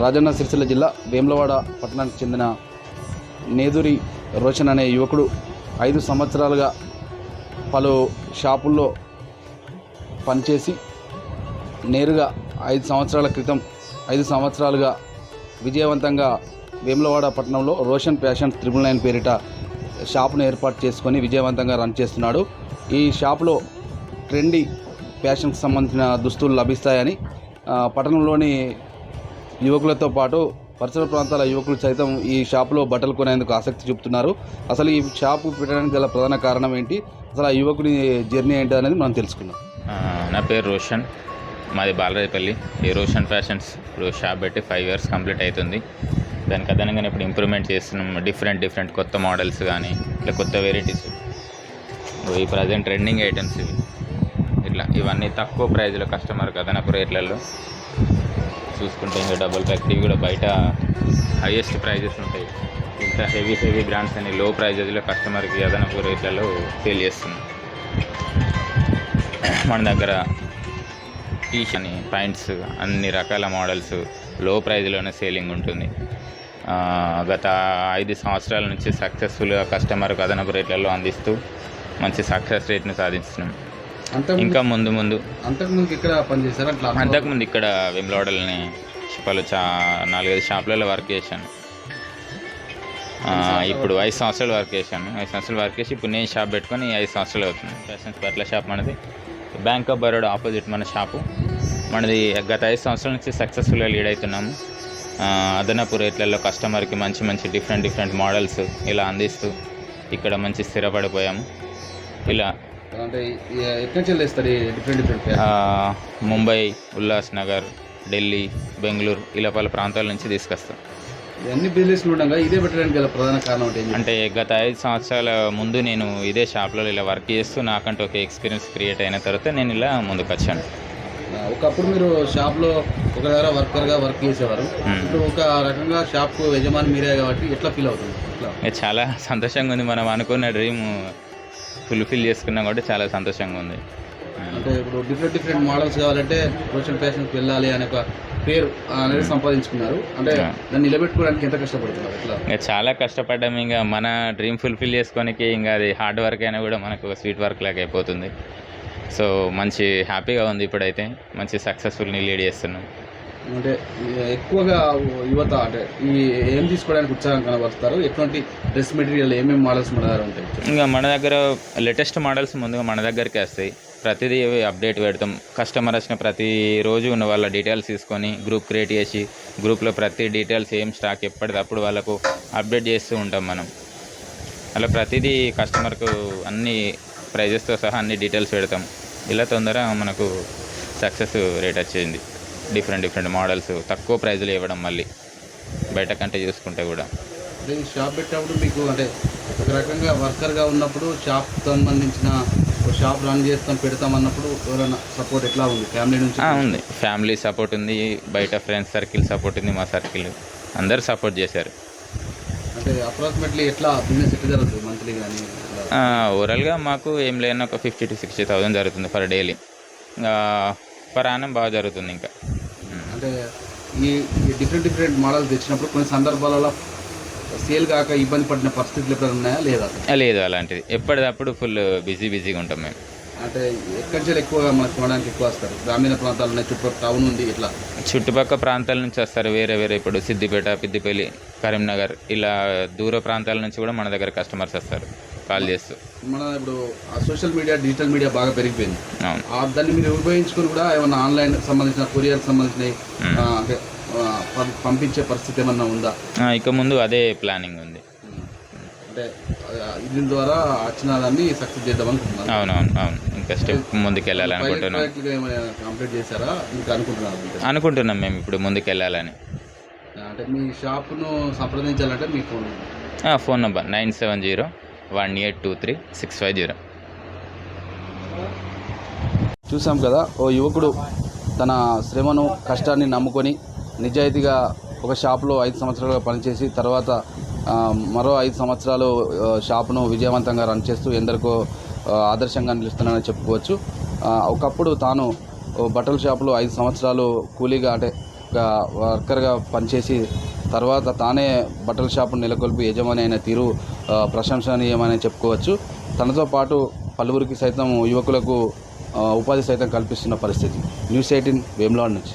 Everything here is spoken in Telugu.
రాజన్న సిరిసిల్ల జిల్లా వేములవాడ పట్టణానికి చెందిన నేదురి రోషన్ అనే యువకుడు 5 సంవత్సరాలుగా పలు షాపుల్లో పనిచేసి నేరుగా 5 సంవత్సరాలుగా విజయవంతంగా వేములవాడ పట్టణంలో రోషన్ ఫ్యాషన్స్ 999 పేరిట షాపును ఏర్పాటు చేసుకొని విజయవంతంగా రన్ చేస్తున్నాడు. ఈ షాపులో ట్రెండీ ఫ్యాషన్కి సంబంధించిన దుస్తులు లభిస్తాయని పట్టణంలోని యువకులతో పాటు పరిసర ప్రాంతాల యువకులు సైతం ఈ షాపులో బట్టలు కొనేందుకు ఆసక్తి చూపుతున్నారు. అసలు ఈ షాపు పెట్టడానికి గల ప్రధాన కారణం ఏంటి, అసలు ఆ యువకుని జర్నీ ఏంటి అనేది మనం తెలుసుకుందాం. నా పేరు రోషన్, మాది బాలరాజపల్లి. ఈ రోషన్ ఫ్యాషన్స్ ఇప్పుడు షాప్ పెట్టి 5 years కంప్లీట్ అవుతుంది. దానికి అదనంగా ఇప్పుడు ఇంప్రూవ్మెంట్ చేస్తున్నాం. డిఫరెంట్ కొత్త మోడల్స్ కానీ ఇట్లా కొత్త వెరైటీస్, ఈ ప్రజెంట్ ట్రెండింగ్ ఐటమ్స్ ఇవన్నీ తక్కువ ప్రైజ్లో కస్టమర్కి అదనపు రేట్లలో చూసుకుంటే ఇంకా డబుల్ ఫ్యాక్టరీ కూడా బయట హైయెస్ట్ ప్రైజెస్ ఉంటాయి. ఇంత హెవీ బ్రాండ్స్ అని లో ప్రైజెస్లో కస్టమర్కి అదనపు రేట్లలో సేల్ చేస్తున్నాం. మన దగ్గర టీషర్ట్స్ అని పాయింట్స్ అన్ని రకాల మోడల్స్ లో ప్రైజ్లోనే సేలింగ్ ఉంటుంది. గత 5 సంవత్సరాల నుంచి సక్సెస్ఫుల్గా కస్టమర్కి అదనపు రేట్లలో అందిస్తూ మంచి సక్సెస్ రేట్ని సాధిస్తున్నాం. ఇంకా అంతకుముందు ఇక్కడ పనిచేశారు. అంతకుముందు ఇక్కడ వేములవాడలోని పలు 4-5 షాపులలో వర్క్ చేశాను. ఇప్పుడు 5 సంవత్సరాలు వర్క్ చేశాను. 5 సంవత్సరాలు వర్క్ చేసి ఇప్పుడు నేను షాప్ పెట్టుకొని 5 సంవత్సరాలు అవుతుంది. ఫ్యాషన్స్ బట్టల షాప్ మనది. బ్యాంక్ ఆఫ్ బరోడా ఆపోజిట్ మన షాపు మనది. గత 5 సంవత్సరాల నుంచి సక్సెస్ఫుల్గా లీడ్ అవుతున్నాము. అదనపు రేట్లలో కస్టమర్కి మంచి డిఫరెంట్ మోడల్స్ ఇలా అందిస్తూ ఇక్కడ మంచి స్థిరపడిపోయాము. ఇలా అంటే ఎక్కడి నుంచి డిఫరెంట్ ముంబై, ఉల్లాస్ నగర్, ఢిల్లీ, బెంగళూరు ఇలా పలు ప్రాంతాల నుంచి తీసుకొస్తాం. అన్ని బిజినెస్లు ఉండగా ఇదే పెట్టడానికి గల ప్రధాన కారణం అంటే గత 5 సంవత్సరాల ముందు నేను ఇదే షాప్లో ఇలా వర్క్ చేస్తూ నాకంటూ ఒక ఎక్స్పీరియన్స్ క్రియేట్ అయిన తర్వాత నేను ఇలా ముందుకు వచ్చాను. ఒకప్పుడు మీరు షాప్లో ఒక దగ్గర వర్కర్గా వర్క్ చేసేవారు, ఇప్పుడు ఒక రకంగా షాప్ యజమాని మీరే కాబట్టి ఎట్లా ఫీల్ అవుతుంది? చాలా సంతోషంగా ఉంది. మనం అనుకున్న డ్రీమ్ ఫుల్ఫిల్ చేసుకున్నాం కాబట్టి చాలా సంతోషంగా ఉంది. అంటే ఇప్పుడు డిఫరెంట్ మోడల్స్ కావాలంటే రోషన్ ఫ్యాషన్కి వెళ్ళాలి అనే ఒక పేరు అనేది సంపాదించుకున్నారు. అంటే దాన్ని నిలబెట్టుకోవడానికి ఎంత కష్టపడుతున్నారు? ఇంకా చాలా కష్టపడ్డాం. ఇంకా మన డ్రీమ్ ఫుల్ఫిల్ చేసుకోనికి ఇంకా అది హార్డ్ వర్క్ అయినా కూడా మనకు స్వీట్ వర్క్ లాగా అయిపోతుంది. సో మంచి హ్యాపీగా ఉంది. ఇప్పుడైతే మంచి సక్సెస్ఫుల్ని లీడ్ చేస్తున్నాం. అంటే ఎక్కువగా యువత అంటే ఏం తీసుకోవడానికి ఉత్సాహం కనబరుస్తారు? ఎటువంటి డ్రెస్ మెటీరియల్ ఏమేమి మోడల్స్ మన దగ్గర ఉంటాయి? ఇంకా మన దగ్గర లేటెస్ట్ మోడల్స్ ముందుగా మన దగ్గరికి వస్తాయి. ప్రతిదీ అప్డేట్ పెడతాం. కస్టమర్ వచ్చిన ప్రతిరోజు ఉన్న వాళ్ళ డీటెయిల్స్ తీసుకొని గ్రూప్ క్రియేట్ చేసి గ్రూప్లో ప్రతి డీటెయిల్స్ ఏం స్టాక్ ఎప్పటికప్పుడు వాళ్ళకు అప్డేట్ చేస్తూ ఉంటాం మనం. అలా ప్రతిదీ కస్టమర్కు అన్ని ప్రైజెస్తో సహా అన్ని డీటెయిల్స్ పెడతాం. ఇలా తొందర మనకు సక్సెస్ రేట్ వచ్చింది. డిఫరెంట్ మోడల్స్ తక్కువ ప్రైజ్లో ఇవ్వడం, మళ్ళీ బయట కంటే చూసుకుంటే కూడా. షాప్ పెట్టినప్పుడు మీకు అంటే ఒక రకంగా వర్కర్గా ఉన్నప్పుడు షాప్ సంబంధించిన షాప్ రన్ పెడతాం అన్నప్పుడు ఎవరైనా సపోర్ట్ ఎట్లా ఉంది? ఫ్యామిలీ నుంచి ఉంది. ఫ్యామిలీ సపోర్ట్ ఉంది, బయట ఫ్రెండ్స్ సర్కిల్ సపోర్ట్ ఉంది, మా సర్కిల్ అందరు సపోర్ట్ చేశారు. అంటే అప్రాక్సిమేట్లీ ఎట్లా బిజినెస్ ఎట్లా జరుగుతుంది మంత్లీ కానీ? ఓవరాల్గా మాకు ఏం లేని ఒక 50,000 to 60,000 జరుగుతుంది పర్ డైలీ. పర్ యానం బాగా జరుగుతుంది. ఇంకా అంటే ఈ డిఫరెంట్ మోడల్స్ తెచ్చినప్పుడు కొన్ని సందర్భాలలో సేల్ కాక ఇబ్బంది పడిన పరిస్థితులు ఎప్పుడైనా ఉన్నాయా లేదా? లేదు, అలాంటిది ఎప్పటికప్పుడు ఫుల్ బిజీగా ఉంటాం మేము. అంటే ఎక్కడి నుంచి ఎక్కువగా మనకు కొనడానికి ఎక్కువ వస్తారు? గ్రామీణ ప్రాంతాలు ఉన్నాయి, చుట్టుపక్కల టౌన్ ఉంది, ఇట్లా చుట్టుపక్కల ప్రాంతాల నుంచి వస్తారు. వేరే ఇప్పుడు సిద్దిపేట, పెద్దపల్లి, కరీంనగర్ ఇలా దూర ప్రాంతాల నుంచి కూడా మన దగ్గర కస్టమర్స్ వస్తారు కాల్ చేస్తూ. మన ఇప్పుడు సోషల్ మీడియా, డిజిటల్ మీడియా బాగా పెరిగిపోయింది. అవును, దాన్ని మీరు ఉపయోగించుకొని కూడా ఏమన్నా ఆన్లైన్ సంబంధించిన కొరియర్ సంబంధించినవి అంటే పంపించే పరిస్థితి ఏమన్నా ఉందా? ఇక ముందు అదే ప్లానింగ్ ఉంది. అంటే దీని ద్వారా వచ్చిన దాన్ని సక్సెస్ చేద్దాం అనుకుంటున్నాను. అవును, ఇంకా స్టెప్ ముందుకు వెళ్ళాలనుకుంటున్నాం. కంప్లీట్ చేశారా ఇంకా అనుకుంటున్నాం మేము ఇప్పుడు ముందుకు వెళ్ళాలని. అంటే మీ షాప్ను సంప్రదించాలంటే మీ ఫోన్ నెంబర్ 9701823650. చూసాం కదా, ఓ యువకుడు తన శ్రమను కష్టాన్ని నమ్ముకొని నిజాయితీగా ఒక షాపులో 5 సంవత్సరాలుగా పనిచేసి తర్వాత మరో 5 సంవత్సరాలు షాపును విజయవంతంగా రన్ చేస్తూ ఎందరికో ఆదర్శంగా నిలుస్తున్నానని చెప్పుకోవచ్చు. ఒకప్పుడు తాను బట్టల షాపులో 5 సంవత్సరాలు కూలీగా అంటే ఒక వర్కర్గా పనిచేసి తర్వాత తానే బట్టల షాపును నెలకొల్పి యజమాని అయిన తీరు ప్రశంసనీయమని చెప్పుకోవచ్చు. తనతో పాటు పలువురికి సైతం యువకులకు ఉపాధి సైతం కల్పిస్తున్న పరిస్థితి. న్యూస్ 18 వేములవాడ నుంచి.